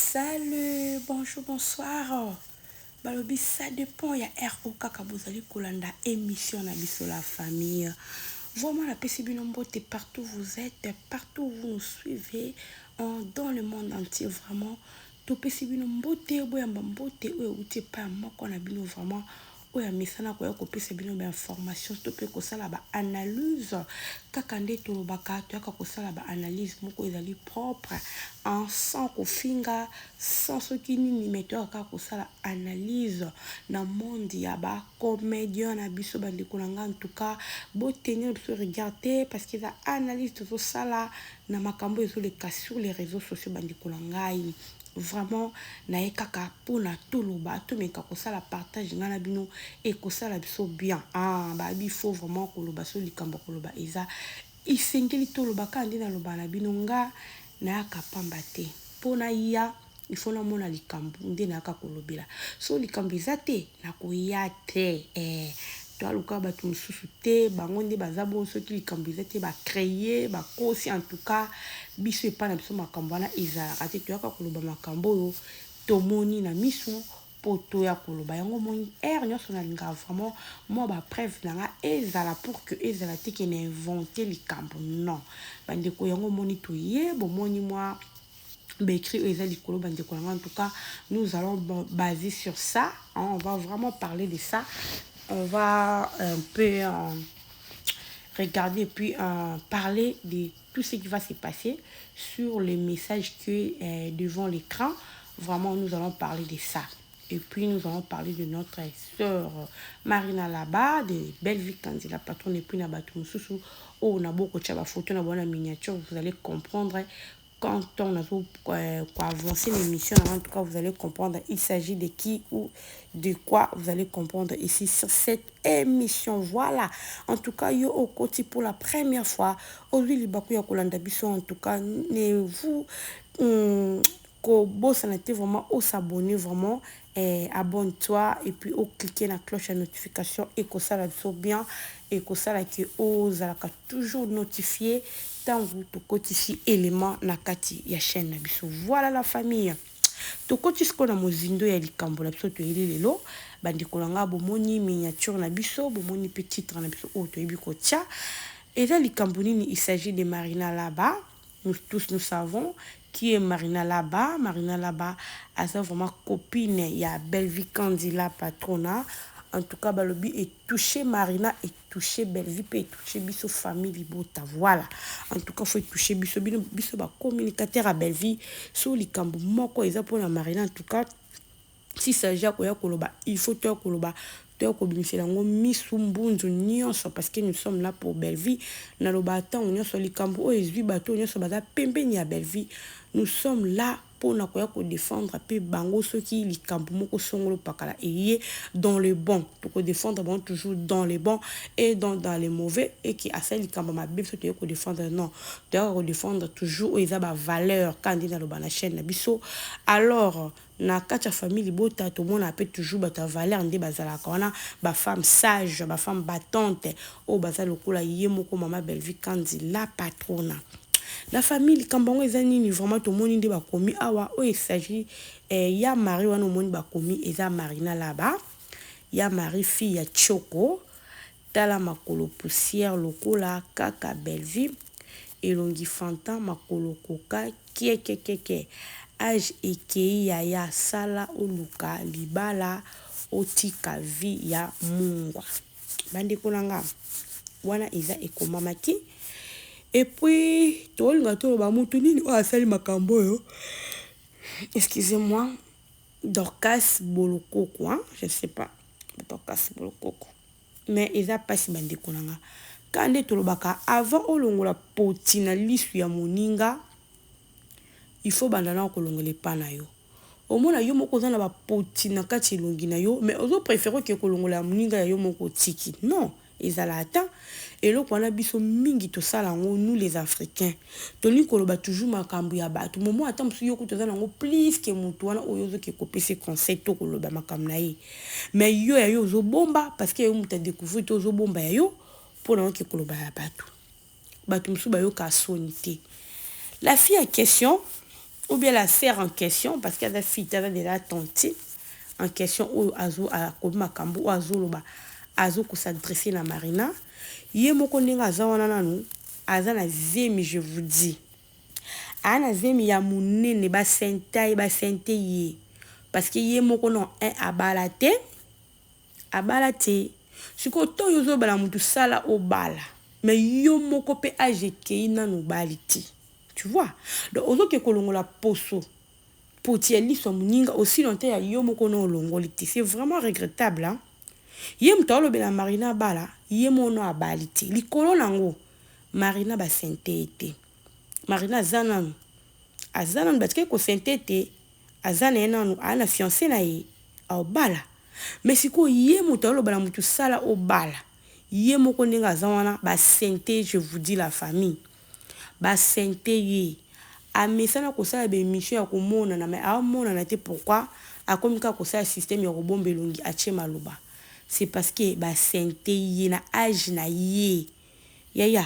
Salut, bonjour, bonsoir. Balobi, ça dépend. Il y a RO Kakabozali Kolanda, émission na biso la famille. Vraiment, la PCB partout où vous êtes, partout où vous nous suivez, dans le monde entier, vraiment. To PCB Nombote, Boyamba Mbote, ou t'es pas moi qu'on a bien vraiment. Oya misana ko yako pesa bino ba information to pe ko sala ba analyse kaka nde to lobaka to yaka ko sala ba analyse moko ezali propre en sans ko finga sans soki nini meto yaka ko sala analyse na monde ya ba comédien na biso ba ndeko na nga en tout cas bo tenir de se regarder parce que la analyse to sala na makambo ezo le cas sur les réseaux sociaux ba ndeko na ngai vraiment na kaka pona toloba to meka ko sala partage ngana bino et ko sala biso bien ba bi faut vraiment ko loba so likambo ko loba eza isengeli toloba ka ndi na loba na bino nga na kapamba te pona ya il faut na mona likambo ndi na ka ko lobela so likambo eza te na ko ya te to aluka bato mosusu te bango nde baza bo soki likambo eza te bacréer bakosi en tout cas biso epa na biso makambo wana ezalaka te toyaka koloba makambo oyo tomoni na miso mpo toya koloba yango moni aire nyonso nalingaka vraiment mwa bapreuve na nga ezala pour que ezala te ke na invente likambo non bandeko yango moni toye bomoni mwa bécrit oyo likolo bandeko na nga en tout cas nous allons baser sur ça on va vraiment parler de ça. On va un peu regarder et puis parler de tout ce qui va se passer sur les messages qui est devant l'écran. Vraiment, nous allons parler de ça. Et puis, nous allons parler de notre sœur Marina là-bas, de Belle Vie Kandi, la patronne, et puis, on a beaucoup de photos, on a une miniature, vous allez comprendre. Quand on a avancé l'émission, en tout cas, vous allez comprendre il s'agit de qui ou de quoi vous allez comprendre ici sur cette émission. Voilà. En tout cas, yo au côté pour la première fois. Aujourd'hui, les Bakou Yakolanda Bisso, en tout cas, vous, ça n'était vraiment au s'abonner vraiment. Abonne-toi et puis au cliquer la cloche à notification et que ça la bien et que ça la qui ose toujours notifier tant vous to ici élément na kati ya chaîne na biso. Voilà la famille to koti sko na mozindo ya likambo la biso to lelo bandiko langa bomoni miniature na biso bomoni petit titre na biso o to yebi ko tia et là likambo nini il s'agit de Marina là-bas. Nous tous nous savons qui est Marina là-bas. Marina là-bas a vraiment copine. Il y a Belle Vie Kandi la patrona. En tout cas, Balobi est touché Marina et touché Belle Vie et touché biso famille Libota. Voilà. En tout cas, faut toucher biso ba communicateur à Belle Vie. So likambo moko eza pour la Marina en tout cas. Si ça ja koya koloba, il faut to koloba. Parce que nous sommes là pour Belle Vie. Nous sommes là pour nous défendre bango ceux qui dans le bon pour défendre toujours dans les bons et dans les mauvais et qui a celle qui défendre non défendre toujours ils ont valeur quand dans le chaîne na biso alors na kati famille bota tout monde appelle toujours ta valeur ndé bazala kona ba femme sage ba femme battante o bazala lokola yemoko mama Belle Vie Kandi la patrona la famille kambongo ezani ni vraiment tout monde ndé ba komi awa o il s'agit ya mari wana monde ba komi eza Marina là-bas ya mari fille ya Choko tala makolo poussière lokola kaka Belle Vie elongi fantan makolo koka keke age ekei ya sala oluka libala otika vi ya mungwa bandeko nanga wana eza ekomamaki et puis tolinga to ba mutu nini o asali makambo yo excusez-moi Dorcas Bolokoko hein? Je ne sais pas Dorcas Bolokoko mais eza pasi bandeko nanga kande tolobaka avant olongola potina lisu ya moninga il faut bandana kolongola pana yo omona yo moko za na ba potina kati elongi na yo mais ozo préférer que kolongola moninga ya yo moko tiki non ezala ata eloko wana biso mingi to sala ngo nous les africains toli koloba toujours makambo ya bato momo ata msu yo kutoza nango plus que mutu wana oyo zo ke kopese conseil to koloba makambo na ye mais yo ya yo zo bomba parce que yo muta découvrir to zo bomba ya yo pour na ke koloba ya bato msu ba yo ka sonité la fille en question ou bien la sœur en question, parce qu'elle a fille, elle a déjà tante en question, ou azo a kobi makambo, ou azo loba, azo ko s'adresser na Marina. Yé moko ndinga azawana nanu, azana zemi, je vous dis. Ana zemi ya munene ba senta ye. Parce que yé moko non un abalate. Abalate. Siko to yozo bala mutu sala o bala. Mais yo moko pe ajeke nanu baliti. Tu vois? Donc ozo ke kolongo la poso. Potier liso muninga aussi longtemps ya yo moko no longoliti. C'est vraiment regrettable hein. Yé mtolo bela Marina bala, yé mono abaliti. Likolo nango Marina ba sente ete. Marina zananu. Azana parce que ko sentete azana enanu ana fiancé na ye au bala mais siko ye mutalo bala mutu sala au bala ye moko ndinga azana ba sente je vous dis la famille ba sente ye a mesana ko sala be mission ya ko mona na mais a mona na te pourquoi a comme ka ko sala système ya ko bombelongi a che maloba c'est parce que ba sente ye na âge na ye ya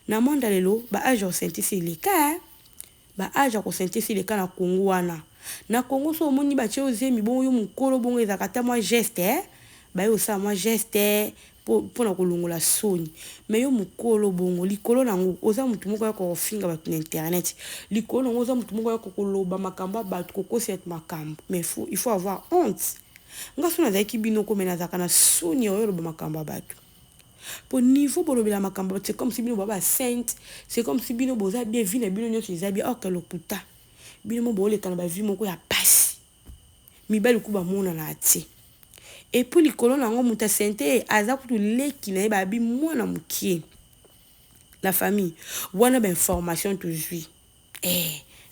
na monda lelo ba âge o sente c'est le cas ba aja ko sentesi le kana Congo wana na Congo so moni ba che ozemi bon yo mukolo bongo ezakata moi geste ba yo sa moi geste pour na kolongola soni mais yo mukolo bongo likolo nango oza mutu moko ya ko finga ba na internet likolo nango oza mutu moko ya ko koloba makamba ba ko koset makambo mais il faut avoir honte ngaso na zaki bino ko mena zakana soni yo loba makamba batu. Pour niveau pour le makambo c'est comme si bino baba sainte c'est comme si bino boza bien vie na bino nyonso eza bien ok lokuta bino mo bole kana ba vie moko ya pasi mibali kuba mona na ati et puis likolo nango muta sainte aza kutu leki na ba bi mwana mukie la famille wana ba information toujours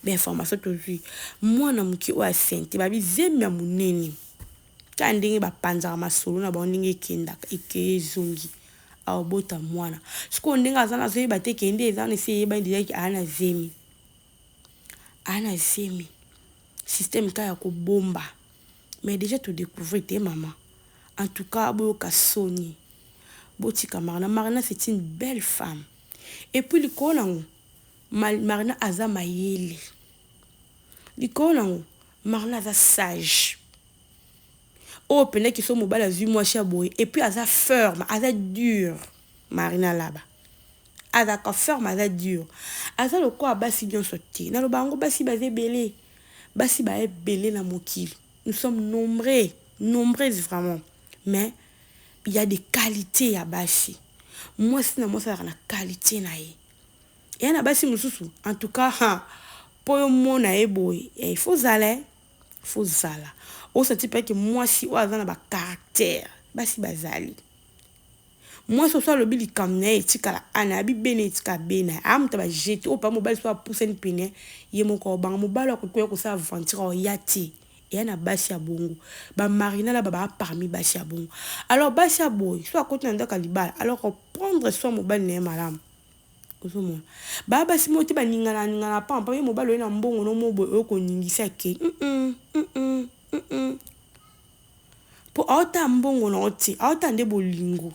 ba information toujours mwana mukie o sainte ba bi zemia munene kandenge ba panza masolo na ba ndenge kenda ekezongi au bota mwana siko ndenga zana zo yeba te kende ezana se yeba ndira ki ana zemi système ka ya ko bomba mais déjà tu découvrir tes maman en tout cas boyoka soni botika Marina c'est une belle femme et puis likonango Marina aza mayele likonango Marina aza sage. Oh, pendant qu'ils sont mobile à 8 mois chez Aboy. Et puis, elle a ferme, elle a dur. Marina là-bas. Elle a ferme, elle a dur. Elle a le quoi, basi bien sorti. Dans le bango, basi basé belé. Basi basé belé na mokil. Nous sommes nombreuses vraiment. Mais, il y a des qualités à basi. Moi, c'est moi, ça a une qualité na ye. Et y a basi mususu. En tout cas, pour le monde na ye boy. Il faut zala. O senti pas que moi si o azana ba caractère basi bazali moi ce soir le bili kamne etikala ana bi bene etika bena amta ba jeter o pa mobile so pousser une pene ye moko banga mobile ko ko sa aventure o yati et na basi ya bongo ba Marina la ba parmi basi ya bongo alors basi ya boy so akoti na ndaka libala alors prendre soin mobile ne malam ozomo ba basi moti ba ningana pampa ye mobile na mbongo no mobo o ko ningisa ke pour autant mbongo na oti autant de bolingo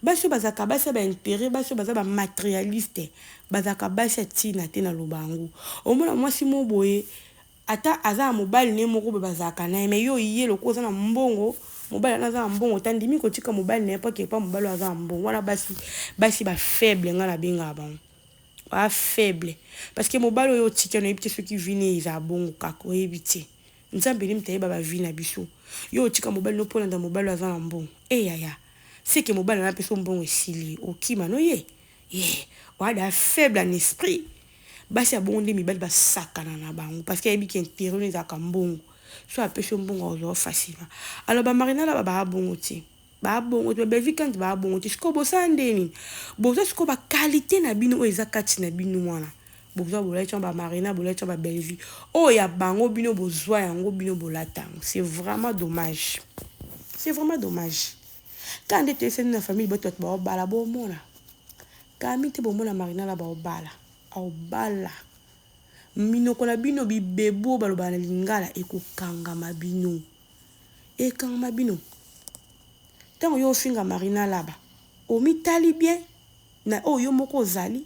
baso bazaka basa ba intérêt baso baza ba matérialiste bazaka basa tina te na lobango omona mwasi mo boye ata aza mobile ne moko bazaka na mais yo yé lokoza na mbongo mobile na za mbongo tandimi ko tika mobile ne pas que pas mobile aza mbongo wala basi ba faible nga na benga ba ba faible parce que mobile yo tika na ebite ceux qui vini za bongo kako ebite nzambe limte ba vie na biso yo tika mobile no pona nda mobile aza na mbongo yaya c'est que mobile na peso mbongo esili okima no ye wada faible en esprit basi abongo nde mibali basakana na bango parce que yebi ki intérêt za ka mbongo so apeso mbongo ozo facilement alors ba Marina la ba bongo ti ba bongo to belvi quand ba bongo ti sko bosa ndeni bosa sko ba qualité na bino o ezakati na bino wana boza bolecha ba Marina bolecha ba belvi oh ya bango bino bozwa yango bino bolata c'est vraiment dommage quand tu es dans la famille boto ba bala bo mona kami te bo mona Marina la ba bala au bala minoko na bino bibebo baloba na lingala ekokanga mabino tango yo finga Marina laba o mitali bien na o yo moko zali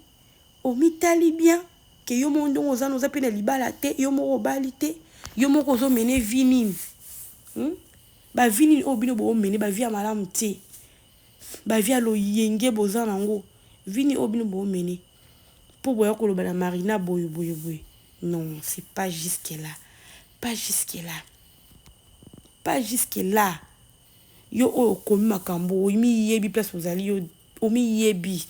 o mitali bien ke yo moko ndongo oza noza mpe na libala te yo moko obali te yo moko ozomene vi nini bavi nini oyo bino boomene bavi ya malamu te bavi ya loyenge boza nango vi nini oyo bino boomene mpo boya koloba na Marina boye boye boye. Non, c'est pas jusque là. Pas jusque là. Pas jusque là. Yo oyo komi makambo omi yebi place ozali yo omi yebi.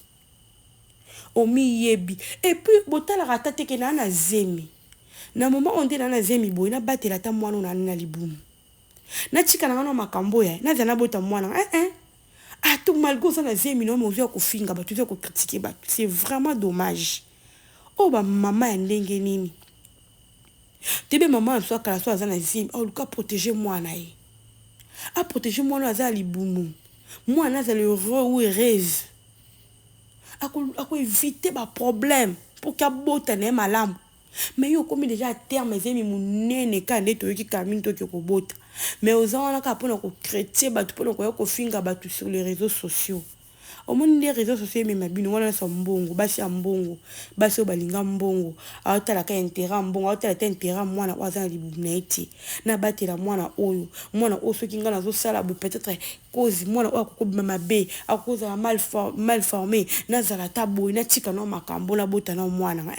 Omi yebi. Et puis botala rata teke na zemi. Na moment onde na zemi boy na batela ta mwana na libumu. Na tika na ngana makambo ya na zana bota mwana ah tout malgré ça na zemi no mo zo ko finga ba tu zo ko critiquer ba. C'est vraiment dommage. Oh ba maman ya ndenge nini. Tebe maman so kala so azana zemi oh luka protéger moi na ye. A protéger moi na za libumu. Moi na za le heureux ou heureuse. A éviter ba problème pour qu'a bota na malamu. Mais yo comme déjà à terme zemi munene ka ndeto yoki kamini to ko bota. Mais aux gens ka pona ko chrétien ba tu pona ko finga ba tu sur les réseaux sociaux. Au monde des réseaux sociaux mais mabino wana so mbongo basi ya mbongo basi obalinga mbongo awatala ka intérêt mbongo awatala ta intérêt mwana wazana libuneti na batela mwana oyo soki ngana zo sala peut-être cause mwana oyo akokobima mabe akoza mal formé na zala taboy na tika no makambo na bota na mwana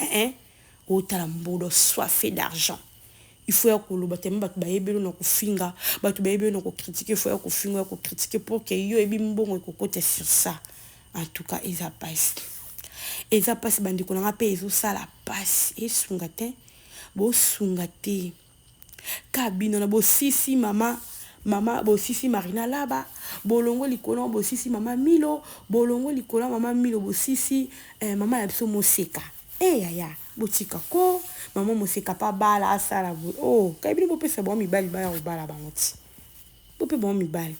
otala mbodo soifé d'argent. Il faut que le bâtiment bat baébelo na kofinga bat baébelo na ko critiquer, il faut que finga ko critiquer pour que yo ebi mbongo ko côté sur ça. En tout cas ils passe bandi ko na pe ezo sala passe et sungate bo sungate kabino na bo sisi mama bo sisi Marina laba bolongo likolo bo sisi mama Milo bolongo likolo mama Milo bo sisi mama ya biso Moseka yaya botika ko maman Moseka pa bala asala bo oh kabino bo pesa bo mibali ba ya bala bangoti bo pe bo mibali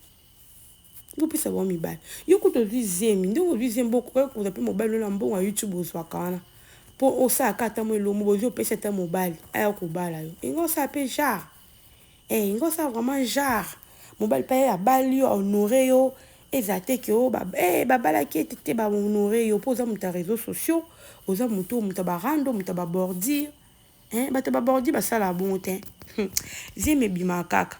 bo pesa bo mibali yo ko to zemi ndongo zembo ko ko pe mobile na mbongo YouTube oswa kana po osa kata mo lo mo bo pesa ta mobile aya ko bala yo ingo sa pe jar ingo sa vraiment jar mobile pa ya bali yo honorer yo ezate ke o ba bala ki tete ba honorer yo poza muta réseaux sociaux oza muto muta ba rando muta ba bordir bato ba bordir ba sala bon te zeme bima kaka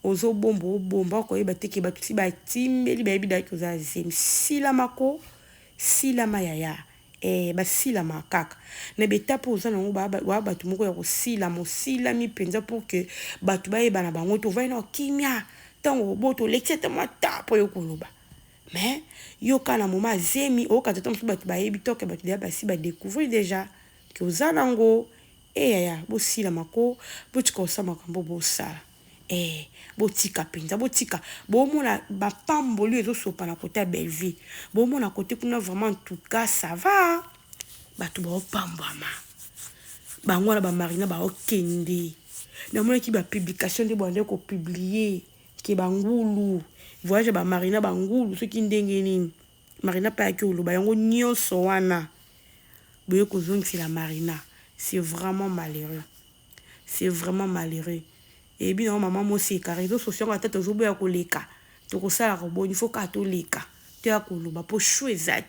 ozo bomba ko yeba teke ba tusi ba timbeli ba yebi da ko za zeme sila mako sila mayaya ba sila makaka na betapo oza nango ba bato moko ya ko sila mo sila mi penza pour que bato ba yeba na bango to va na kimia tango boto lexete mata po yo koloba. Mais yo kana moma zemi o kata tamsu bato ba yebi to ke bato ya basi ba découvrir déjà que oza nango yaya bo sila mako bo tika osama kambo bo sala botika penza botika bomona ba pamboli ezo sopa na côté Belleville bomona côté kuna vraiment en tout cas ça va bato ba opambama bangwana ba Marina ba okende na mona ki ba publication de bande ko publier ke bangulu voyage ba Marina bangulu soki ndenge nini Marina pa ki oloba yango nyonso wana boye ko zongi la Marina. C'est vraiment malheureux. C'est vraiment malheureux. Et bien, maman, moi, c'est car réseaux sociaux, à tête aux ouboués à koleka. Tu as ça, il faut qu'à toleka. Tu as koloba pour choisir.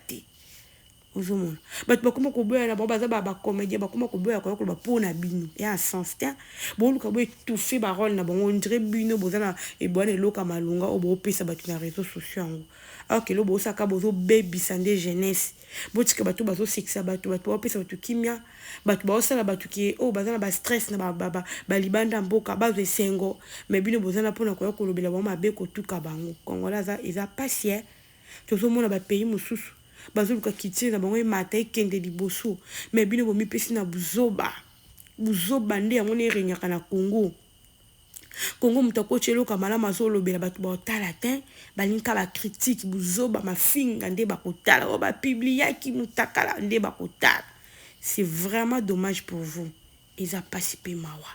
Aux hommes. Mais tu comment koboya la baba za ba comédien, ba comment koboya ko ba pour na bino. Et en sens tiens, bon lu kabo tout fait ba rôle na bon on dirait bino bozana et bon le loka malunga au bo pesa ba tu na réseaux sociaux. Alors que lo bo saka bozo baby sande jeunesse. Botika bato bazo sexa bato opesa bato kimia bato baosala bato ki bazana ba stress na ba libanda mboka bazo esengo mais bino bozana pona koya kolobela ba mabe ko tuka bango kongola za eza passie tozo mona ba pays mususu bazo luka kitine na bango mata ikende liboso mais bino bo mipesi na buzoba nde yango ne renyaka na Congo mutako chelo kamala mazolo bela batu ba otala te balinka ba critique buzoba mafinga nde ba kotala o ba publier ki mutakala nde ba kotala. C'est vraiment dommage pour vous. Ils a participé mawa.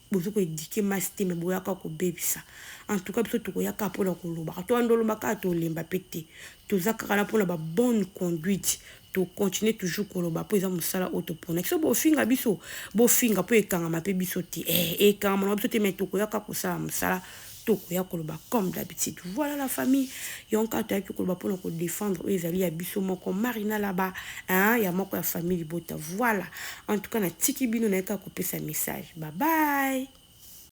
Bozo ko éduquer master mais boyaka ko bebisa. En tout cas biso to koyaka pona ko loba. To andolo maka to lemba pété. To zakara pona ba bonne conduite. To continuer toujours koloba po eza musala autopona kiso bo finga biso bo finga po ekanga mape biso ti ekanga na biso te meto ko yaka kusala musala kitoko ya koloba comme d'habitude. Voilà la famille. Yon quand tu koloba pour nous défendre ezali ya biso moko Marina là-bas hein ya moko ya famille libota. Voilà. En tout cas na tiki bino na ka couper sa message. Bye bye.